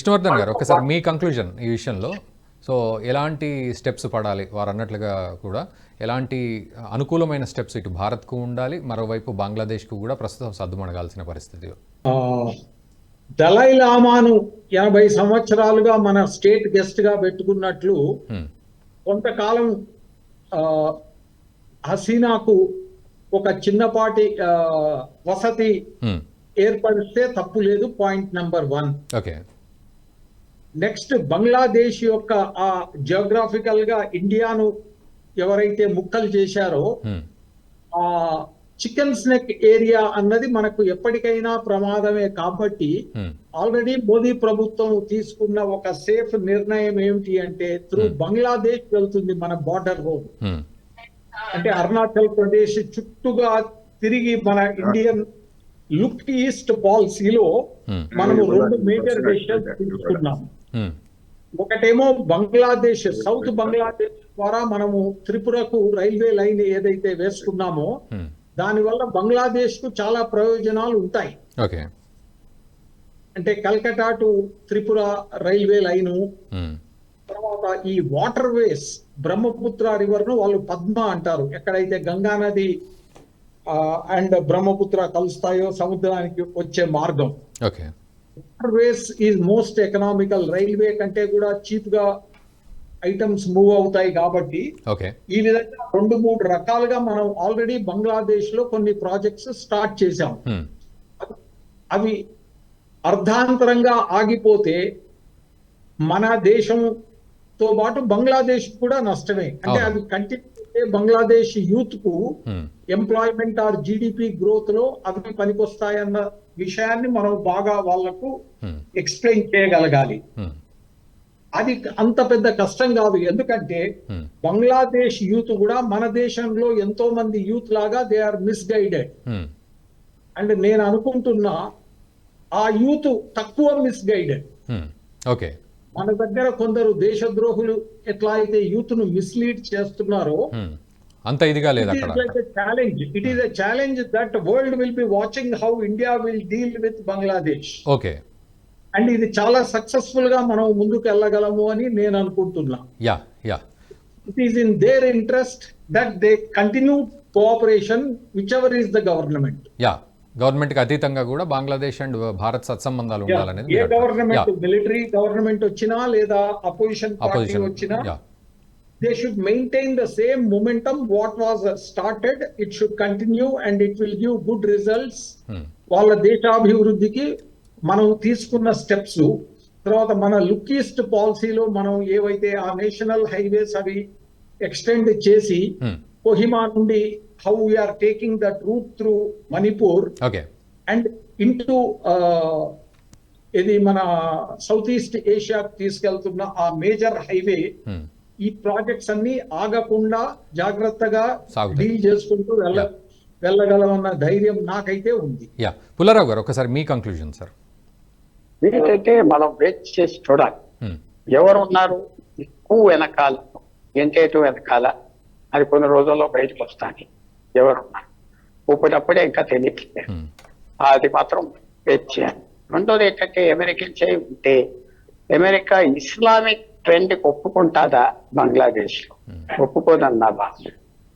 విష్ణువర్ధన్ గారు ఒకసారి మీ కంక్లూజన్ ఈ విషయంలో. సో ఎలాంటి స్టెప్స్ పడాలి వారు అన్నట్లుగా కూడా, ఎలాంటి అనుకూలమైన స్టెప్స్ ఇటు భారత్కు ఉండాలి, మరోవైపు బంగ్లాదేశ్కు కూడా ప్రస్తుతం సర్దుమణగాల్సిన పరిస్థితి? దలై లామాను 80 సంవత్సరాలుగా మన స్టేట్ గెస్ట్ గా పెట్టుకున్నట్లు కొంతకాలం హసీనాకు ఒక చిన్నపాటి వసతి ఏర్పడితే తప్పు లేదు. Point number 1. Okay. Next, Bangladesh యొక్క ఆ జియోగ్రాఫికల్ గా ఇండియాను ఎవరైతే ముక్కలు చేశారో ఆ చికెన్ స్నెక్ ఏరియా అన్నది మనకు ఎప్పటికైనా ప్రమాదమే. కాబట్టి ఆల్రెడీ మోదీ ప్రభుత్వం తీసుకున్న ఒక సేఫ్ నిర్ణయం ఏమిటి అంటే త్రూ బంగ్లాదేశ్ వెళ్తుంది మన బార్డర్ రోడ్. అంటే అరుణాచల్ ప్రదేశ్ చుట్టూగా తిరిగి మన ఇండియన్ లుక్ ఈస్ట్ పాలసీలో మనము 2 మేజర్ డెసిషన్స్ తీసుకున్నాం. ఒకటేమో బంగ్లాదేశ్, సౌత్ బంగ్లాదేశ్ ద్వారా మనము త్రిపురకు రైల్వే లైన్ ఏదైతే వేసుకున్నామో దానివల్ల బంగ్లాదేశ్ కు చాలా ప్రయోజనాలు ఉంటాయి. అంటే Calcutta to Tripura railway line, తర్వాత ఈ వాటర్ వేస్ బ్రహ్మపుత్ర రివర్ ను వాళ్ళు పద్మ అంటారు. ఎక్కడైతే గంగా నది అండ్ బ్రహ్మపుత్ర కలుస్తాయో సముద్రానికి వచ్చే మార్గం. Water ways is most economical. Railway కంటే కూడా చీప్ గా ఐటమ్స్ మూవ్ అవుతాయి. కాబట్టి ఈ విధంగా 2-3 రకాలుగా మనం ఆల్రెడీ బంగ్లాదేశ్ లో కొన్ని ప్రాజెక్ట్స్ స్టార్ట్ చేశాం. అవి అర్ధాంతరంగా ఆగిపోతే మన దేశంతో పాటు బంగ్లాదేశ్ కూడా నష్టమే. అంటే అవి కంటిన్యూ అయితే బంగ్లాదేశ్ యూత్ కు ఎంప్లాయ్మెంట్ ఆర్ జీడిపి గ్రోత్ లో అవి పనికొస్తాయన్న విషయాన్ని మనం బాగా వాళ్లకు ఎక్స్ప్లెయిన్ చేయగలగాలి. అది అంత పెద్ద కష్టం కాదు. ఎందుకంటే బంగ్లాదేశ్ యూత్ కూడా మన దేశంలో ఎంతో మంది యూత్ లాగా దే ఆర్ మిస్గైడెడ్. అండ్ నేను అనుకుంటున్నా ఆ యూత్ తక్కువ మిస్గైడెడ్. మన దగ్గర కొందరు దేశద్రోహులు ఎట్లా అయితే యూత్ ను మిస్లీడ్ చేస్తున్నారో అంత ఇదిగా లేదు. It is a challenge that world will be watching how India will deal with Bangladesh. And ఇది చాలా సక్సెస్ఫుల్ గా మనం ముందుకు వెళ్ళగలము అని నేను అనుకుంటున్నా. It is in their interest that they continue cooperation which ever is the government. Government కి అతీతంగా కూడా బంగ్లాదేశ్ అండ్ భారత్ సత్సంబంధాలు ఉండాలనేది. ఏ గవర్నమెంట్, మిలిటరీ గవర్నమెంట్ వచ్చినా లేదా అపోజిషన్ పార్టీ వచ్చినా they should maintain the same momentum what was started. It should continue and it will give good results. వాళ్ళ దేశాభివృద్ధికి మనం తీసుకున్న స్టెప్స్, తర్వాత మన లుక్ ఈస్ట్ పాలసీలో మనం ఏవైతే ఆ నేషనల్ హైవేస్ అవి ఎక్స్టెండ్ చేసి కోహిమా నుండి how we are taking that route through Manipur and into ఇది మన సౌత్ ఈస్ట్ ఏషియాకు తీసుకెళ్తున్న ఆ మేజర్ హైవే, ఈ ప్రాజెక్ట్స్ అన్ని ఆగకుండా జాగ్రత్తగా డీల్ చేసుకుంటూ వెళ్ళగలమన్న ధైర్యం నాకైతే ఉంది. పుల్లారావు గారు ఒకసారి మీ కంక్లూజన్ సార్. వీటైతే మనం వెయిట్ చేసి చూడాలి ఎవరు ఉన్నారు ఎక్కువ వెనకాల, ఎంటేటు వెనకాల. అది కొన్ని రోజుల్లో బయటకు వస్తాను ఎవరున్నారు. ఇప్పుడప్పుడే ఇంకా తెలియట్లేదు. అది మాత్రం వెయిట్ చేయాలి. రెండోది ఏంటంటే అమెరికన్ చేయి ఉంటే అమెరికా ఇస్లామిక్ ట్రెండ్ ఒప్పుకుంటాదా బంగ్లాదేశ్ లో? ఒప్పుకోదన్నా బాగా,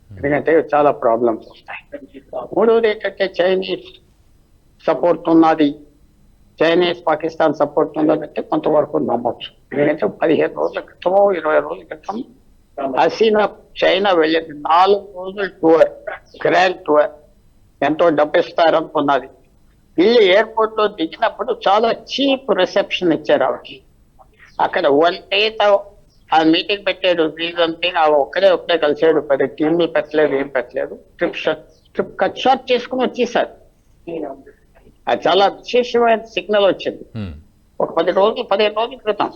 ఎందుకంటే చాలా ప్రాబ్లమ్స్ వస్తాయి. మూడోది ఏంటంటే చైనీస్ సపోర్ట్ ఉన్నది, చైనీస్ పాకిస్తాన్ సపోర్ట్ ఉన్నదంటే కొంతవరకు నమ్మొచ్చు. ఎందుకంటే 15 రోజుల క్రితమో 20 రోజుల క్రితం హసీనా చైనా వెళ్ళింది. 4 రోజుల టూర్, గ్రాండ్ టూర్. ఎంతో డబ్బు ఇస్తారనుకున్నది. వీళ్ళు ఎయిర్పోర్ట్ లో దిగినప్పుడు చాలా చీప్ రిసెప్షన్ ఇచ్చారు ఆవిడకి. అక్కడ 1 డేతో ఆ మీటింగ్ పెట్టాడు. రీజన్ ఒక్కడే కలిసాడు. 10 టీంలు పెట్టలేదు, ఏం పెట్టలేదు. ట్రిప్ కట్ షార్ట్ చేసుకుని వచ్చేసారు. అది చాలా విశేషమైన సిగ్నల్ వచ్చింది. ఒక 15 రోజుల క్రితం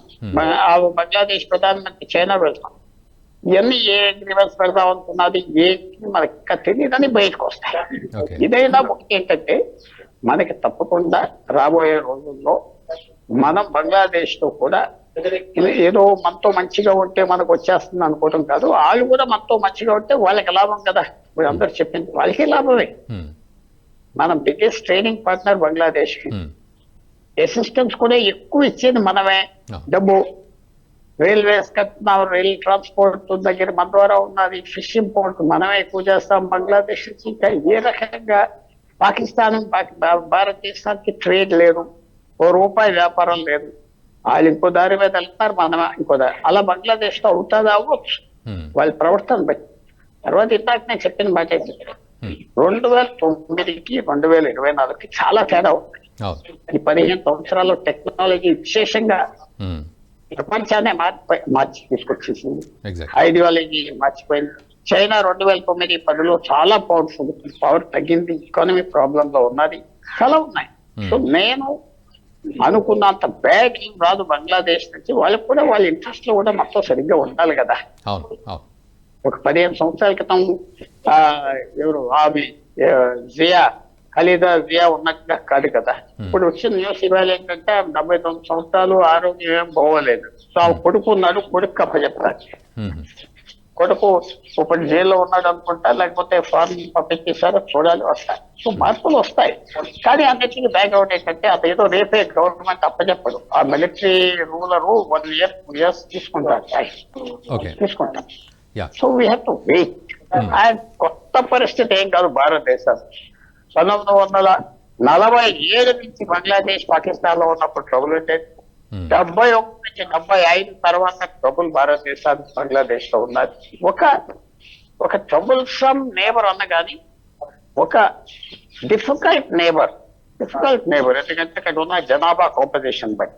బంగ్లాదేశ్ ప్రధానమంత్రి చైనా వెళ్తాం. ఇవన్నీ ఏ గ్రీవెన్స్ పెడదాం అనుకున్నది ఏంటి మనకి ఇంకా తెలియదని బయటకు వస్తాయి. ఇదైనా ఒకటి ఏంటంటే మనకి తప్పకుండా రాబోయే రోజుల్లో మనం బంగ్లాదేశ్ తో కూడా ఏదో మనతో మంచిగా ఉంటే మనకు వచ్చేస్తుంది అనుకోవడం కాదు. వాళ్ళు కూడా మనతో మంచిగా ఉంటే వాళ్ళకి లాభం కదా. ఇప్పుడు అందరు చెప్పింది వాళ్ళకి లాభమే. మనం బిగ్గెస్ట్ ట్రైనింగ్ పార్ట్నర్ బంగ్లాదేశ్ కి. అసిస్టెన్స్ కూడా ఎక్కువ ఇచ్చేది మనమే. Oh. డబ్బు రైల్వేస్ కట్టినాం, రైల్ ట్రాన్స్పోర్ట్ దగ్గర మన ద్వారా ఉన్నది, ఫిష్ ఇంపోర్ట్ మనమే ఎక్కువ చేస్తాం బంగ్లాదేశ్ నుంచి. ఇంకా ఏ రకంగా పాకిస్తాన్ భారతదేశానికి ట్రేడ్ లేదు, ₹1 వ్యాపారం లేదు. వాళ్ళు ఇంకో దారి మీద వెళ్తారు, మనమే ఇంకో దారి. అలా బంగ్లాదేశ్ లో అవుతుంది, అవ్వచ్చు వాళ్ళ ప్రవర్తన బట్టి. తర్వాత ఇందాక నేను చెప్పిన మాట 2009కి 2024కి చాలా తేడా ఉంది. ఈ 15 సంవత్సరాల్లో టెక్నాలజీ విశేషంగా ప్రపంచాన్ని మార్చి తీసుకొచ్చేసింది. ఐడియాలజీ మార్చిపోయింది. చైనా 2009-10లో చాలా పవర్ఫుల్, పవర్ తగ్గింది, ఎకానమీ ప్రాబ్లమ్ లో ఉన్నది, చాలా ఉన్నాయి. సో నేను అనుకున్నంత బ్యాడ్ ఏం రాదు బంగ్లాదేశ్ నుంచి. వాళ్ళకి కూడా వాళ్ళ ఇంట్రెస్ట్ లో కూడా మొత్తం సరిగ్గా ఉండాలి కదా. ఒక 15 సంవత్సరాల క్రితం ఎవరు ఆమె ఖలీదా జియా ఉన్నట్టుగా కాదు కదా. ఇప్పుడు వచ్చిన న్యూస్ ఇవాళ ఏంటంటే 79 సంవత్సరాలు, ఆరోగ్యం ఏం బాగోలేదు. సో ఆ కొడుకు ఉన్నాడు, కొడుకు అప్పచెప్తారు. కొడుకు ఇప్పుడు జైల్లో ఉన్నాడు అనుకుంటా, లేకపోతే ఫారెన్ పంపించేశారో చూడాలి, వస్తాయి. సో మార్పులు వస్తాయి. కానీ అన్నిటికీ బ్యాక్అవుట్ ఏంటంటే అది ఏదో రేపే గవర్నమెంట్ అప్పచెప్పదు. ఆ మిలిటరీ రూలరు 1 year 2 years తీసుకుంటారు. So we have to wait. And కొత్త పరిస్థితి ఏం కాదు భారతదేశం. 1947 నుంచి బంగ్లాదేశ్ పాకిస్తాన్ లో ఉన్నప్పుడు ట్రబుల్ ఉండేది. 71 నుంచి 75 తర్వాత ట్రబుల్ భారతదేశానికి బంగ్లాదేశ్ లో ఉన్నది. ఒక ట్రబుల్ సమ్ నేబర్ అన్నగాని ఒక డిఫికల్ట్ నేబర్ ఎందుకంటే అక్కడ ఉన్న జనాభా కాంపోజిషన్ బట్టి.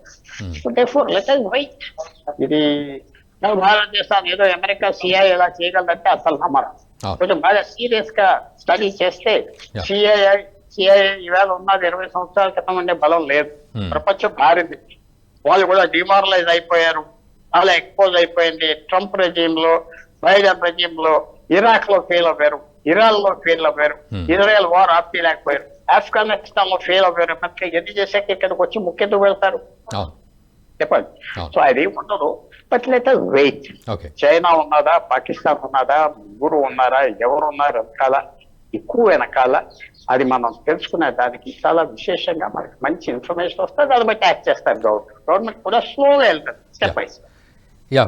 So therefore let us wait. ఇది భారతదేశాన్ని ఏదో అమెరికా సిఐ ఎలా చేయగలదంటే అసలు నమ్మరు. కొంచెం బాగా సీరియస్ గా స్టడీ చేస్తే సిఐ ఈవేళ ఉన్నది 20 సంవత్సరాల క్రితం ఉండే బలం లేదు. ప్రపంచం మారింది. వాళ్ళు కూడా డిమారలైజ్ అయిపోయారు, చాలా ఎక్స్పోజ్ అయిపోయింది. ట్రంప్ రెజీమ్ లో, బైడెన్ రెజీమ్ లో, ఇరాక్ లో ఫెయిల్ అవ్వారు, ఇరాన్ లో fail Avvaru, Israel war ఆపలేకపోయారు, Afghanistan లో ఫెయిల్ అవ్వారు. మనకి ఎన్ని చేశాక ఇక్కడికి వచ్చి ముఖ్యంగా వెళ్తారు చెప్పండి. సో అది ఉండదు. But let us wait. China ఉన్నదా, పాకిస్తాన్ ఉన్నదా, ముగ్గురు ఉన్నారా, ఎవరు ఉన్నారు వెనకాల, ఎక్కువ వెనకాల, అది మనం తెలుసుకునే దానికి చాలా విశేషంగా మనకి మంచి ఇన్ఫర్మేషన్ వస్తుంది. దాన్ని బట్టి యాక్ట్ చేస్తారు గవర్నమెంట్ కూడా స్లోగా వెళ్తారు, స్టెప్ బై స్టెప్.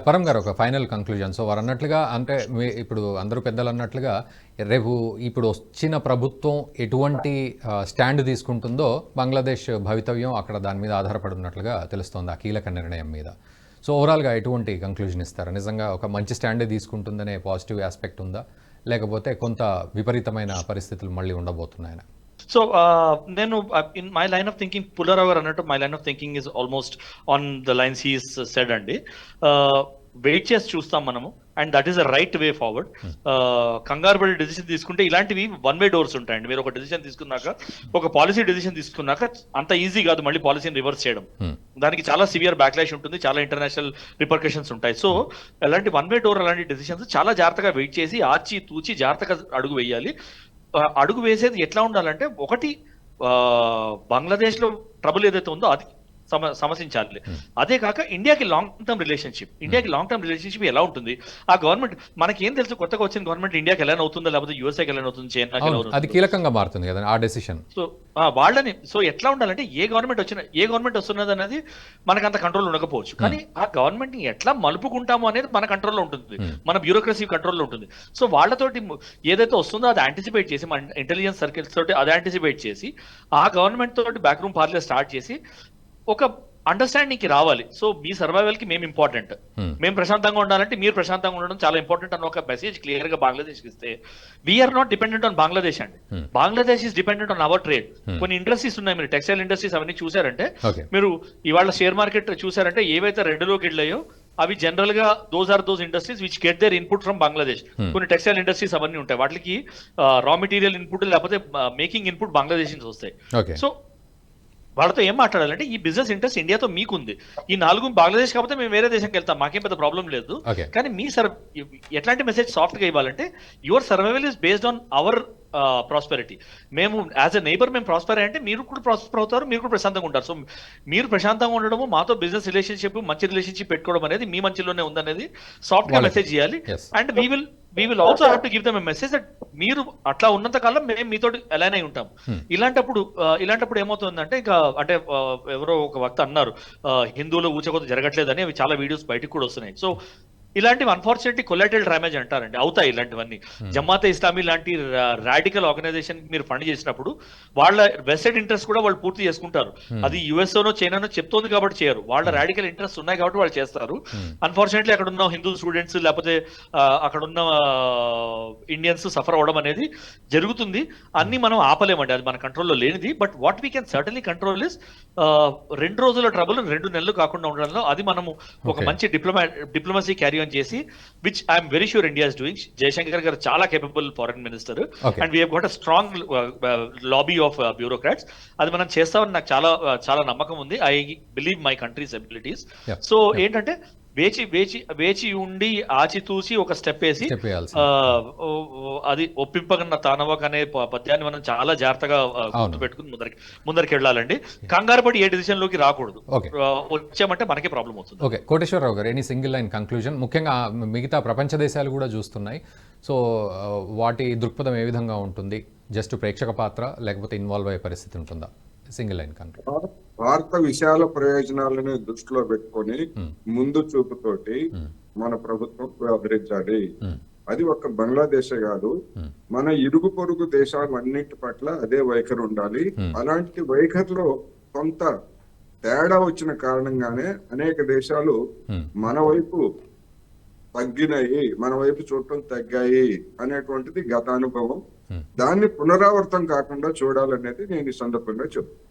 పరం గారు ఒక ఫైనల్ కంక్లూజన్. సో వారు అన్నట్లుగా, అంటే ఇప్పుడు అందరూ పెద్దలు అన్నట్లుగా రేపు ఇప్పుడు వచ్చిన ప్రభుత్వం ఎటువంటి స్టాండ్ తీసుకుంటుందో బంగ్లాదేశ్ భవితవ్యం అక్కడ దాని మీద ఆధారపడి ఉన్నట్లుగా తెలుస్తోంది, ఆ కీలక నిర్ణయం మీద. సో ఓవరాల్గా ఎటువంటి కంక్లూజన్ ఇస్తారు? నిజంగా ఒక మంచి స్టాండే తీసుకుంటుందనే పాజిటివ్ ఆస్పెక్ట్ ఉందా, లేకపోతే కొంత విపరీతమైన పరిస్థితులు మళ్ళీ ఉండబోతున్నాయని? సో నేను in my line of thinking, పుల్లరావర్ అన్నట్టు my line of thinking is almost on the lines he's said అండి. వెయిట్ చేసి చూస్తాం మనము, and that is the right way forward. కంగారు పడి డెసిషన్ తీసుకుంటే ఇలాంటివి 1 way డోర్స్ ఉంటాయండి. మీరు ఒక డెసిషన్ తీసుకున్నాక, ఒక పాలసీ డెసిషన్ తీసుకున్నాక అంత ఈజీ కాదు మళ్ళీ పాలసీని రివర్స్ చేయడం. దానికి చాలా సివియర్ బ్యాక్లాష్ ఉంటుంది, చాలా ఇంటర్నేషనల్ రిపర్కషన్స్ ఉంటాయి. సో అలాంటి 1 way డోర్, అలాంటి డెసిషన్స్ చాలా జాగ్రత్తగా వెయిట్ చేసి ఆచి తూచి జాగ్రత్తగా అడుగు వేయాలి. అడుగు వేసేది ఎట్లా ఉండాలంటే, ఒకటి బంగ్లాదేశ్ లో ట్రబుల్ ఏదైతే ఉందో అది సమసించాలి. అదే కాక ఇండియాకి లాంగ్ టర్మ్ రిలేషన్షిప్ ఎలా ఉంటుంది, ఆ గవర్నమెంట్ మనకి ఏం తెలుసు, కొత్తగా వచ్చిన గవర్నమెంట్ ఇండియాకి ఎలా అవుతుందో, లేకపోతే యూఎస్ఏకి ఎలా అవుతుంది, చైనాకి ఎలా అవుతుంది, అది కీలకంగా మారుతుంది కదా ఆ డెసిషన్. సో వాళ్ళని, సో ఎట్లా ఉండాలంటే ఏ గవర్నమెంట్ వస్తున్నది అనేది మనకు అంత కంట్రోల్ ఉండకపోవచ్చు, కానీ ఆ గవర్నమెంట్ ని ఎట్లా మలుపుకుంటాము అనేది మన కంట్రోల్లో ఉంటుంది, మన బ్యూరోక్రసీ కంట్రోల్లో ఉంటుంది. సో వాళ్ళతోటి ఏదైతే వస్తుందో అది యాంటిసిపేట్ చేసి, మన ఇంటెలిజెన్స్ సర్కిల్స్ తోటి అది యాంటిసిపేట్ చేసి, ఆ గవర్నమెంట్ తోటి బ్యాక్ రూమ్ పార్లే స్టార్ట్ చేసి ఒక అండర్స్టాండింగ్ కి రావాలి. సో మీ సర్వైవల్ కి మేము ఇంపార్టెంట్, మేము ప్రశాంతంగా ఉండాలంటే మీరు ప్రశాంతంగా ఉండడం చాలా ఇంపార్టెంట్ అని ఒక మెసేజ్ క్లియర్ గా బంగ్లాదేశ్ ఇస్తే, we are not dependent on Bangladesh అండి, Bangladesh is dependent on our trade. కొన్ని ఇండస్ట్రీస్ ఉన్నాయి, మీరు టెక్స్టైల్ ఇండస్ట్రీస్ అవన్నీ చూసారంటే, మీరు ఇవాళ షేర్ మార్కెట్ చూసారంటే ఏవైతే రెడ్లోకి వెళ్ళాయో అవి జనరల్ గా those industries which get their input from Bangladesh. కొన్ని టెక్స్టైల్ ఇండస్ట్రీస్ అవన్నీ ఉంటాయి, వాటికి రా మెటీరియల్ ఇన్పుట్ లేకపోతే మేకింగ్ ఇన్పుట్ బంగ్లాదేశ్ నుంచి వస్తాయి. సో వాళ్ళతో ఏం మాట్లాడాలంటే, ఈ బిజినెస్ ఇంట్రెస్ట్ ఇండియాతో మీకుంది, ఈ 4 బంగ్లాదేశ్ కాకపోతే మేము వేరే దేశంకి వెళ్తాం, మాకేం పెద్ద ప్రాబ్లం లేదు. కానీ మీ ఎట్లాంటి మెసేజ్ సాఫ్ట్ గా ఇవ్వాలంటే, your survival is based on hour prosperity. మేము యాజ్ ఎ నైబర్ మేము ప్రాస్పర్ అంటే మీరు కూడా ప్రాస్పర్ అవుతారు, మీరు కూడా ప్రశాంతంగా ఉంటారు. సో మీరు ప్రశాంతంగా ఉండడము, మాతో బిజినెస్ రిలేషన్షిప్, మంచి రిలేషన్షిప్ పెట్టుకోవడం అనేది మీ మంచిలోనే ఉందనేది సాఫ్ట్ గా మెసేజ్ చేయాలి. And we will we will also have to give them a message that మీరు అట్లా ఉన్నంత కాలం మేము మీతో అలైన్ అయి ఉంటాం. ఇలాంటప్పుడు ఏమవుతుందంటే ఇంకా అంటే ఎవరో ఒక వక్త అన్నారు హిందువులు ఊచకొద్దు జరగట్లేదని, అవి చాలా వీడియోస్ బయటకు కూడా వస్తున్నాయి. సో ఇలాంటివి అన్ఫార్చునేట్లీ కొలాటరల్ డ్యామేజ్ అంటారండి, అవుతాయి ఇలాంటివన్నీ. జమాతే ఇస్లామీ లాంటి రాడికల్ ఆర్గనైజేషన్ మీరు ఫండ్ చేసినప్పుడు వాళ్ళ వెస్టెడ్ ఇంట్రెస్ట్ కూడా వాళ్ళు పూర్తి చేసుకుంటారు. అది యుఎస్ఓనో చైనానో చెప్తోంది కాబట్టి చేయరు, వాళ్ళ రాడికల్ ఇంట్రెస్ట్ ఉన్నాయి కాబట్టి వాళ్ళు చేస్తారు. అన్ఫార్చునేట్లీ అక్కడ ఉన్న హిందూ స్టూడెంట్స్ లేకపోతే అక్కడ ఉన్న ఇండియన్స్ సఫర్ అవడం అనేది జరుగుతుంది. అన్ని మనం ఆపలేమండి, అది మన కంట్రోల్లో లేనిది. But what we can certainly control is 2 రోజుల ట్రబుల్ 2 నెలలు కాకుండా ఉండడంలో అది మనము ఒక మంచి డిప్లొమసీ క్యారీ ఆన్ చేసి, which I'm very sure India is doing. Jaishankar గారు చాలా capable foreign minister and we have got a strong lobby of bureaucrats. అది మనం చేస్తామని నాకు చాలా చాలా నమ్మకం ఉంది. I believe my country's abilities. So ఏంటంటే వేచి ఉండి ఆచితూసి ఒక స్టెప్ వేసి అది ఒప్పింపగన్న తానవక అనే పద్యాన్ని మనం చాలా జాగ్రత్తగా గుర్తుపెట్టుకుని ముందరికి వెళ్ళాలండి. కంగారు పడి ఏ డిసిషన్ లోకి రాకూడదు, వచ్చామంటే మనకే ప్రాబ్లం అవుతుంది. ఓకే, కోటేశ్వరరావు గారు, ఎనీ సింగిల్ లైన్ కంక్లూజన్? ముఖ్యంగా మిగతా ప్రపంచ దేశాలు కూడా చూస్తున్నాయి, సో వాటి దృక్పథం ఏ విధంగా ఉంటుంది? జస్ట్ ప్రేక్షక పాత్ర లేకపోతే ఇన్వాల్వ్ అయ్యే పరిస్థితి ఉంటుందా? Single line conclusion. భారత విశాల ప్రయోజనాలను దృష్టిలో పెట్టుకొని ముందు చూపుతోటి మన ప్రభుత్వం వ్యవహరించాలి. అది ఒక్క బంగ్లాదేశే కాదు, మన ఇరుగు పొరుగు దేశాలు అన్నింటి పట్ల అదే వైఖరి ఉండాలి. అలాంటి వైఖరిలో కొంత తేడా వచ్చిన కారణంగానే అనేక దేశాలు మన వైపు తగ్గినాయి, మన వైపు చూడటం తగ్గాయి అనేటువంటిది గత అనుభవం. దాన్ని పునరావృతం కాకుండా చూడాలనేది నేను ఈ సందర్భంగా చెప్తాను.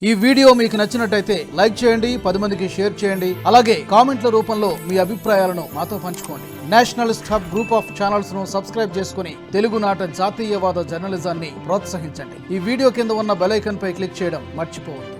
ఈ వీడియో మీకు నచ్చినట్టయితే లైక్ చేయండి, 10 మందికి షేర్ చేయండి. అలాగే కామెంట్ల రూపంలో మీ అభిప్రాయాలను మాతో పంచుకోండి. Nationalist hub group of channels ను సబ్స్క్రైబ్ చేసుకుని తెలుగునాట జాతీయవాద జర్నలిజాన్ని ప్రోత్సహించండి. ఈ వీడియో కింద ఉన్న బెల్ ఐకాన్ పై క్లిక్ చేయడం మర్చిపోవద్దు.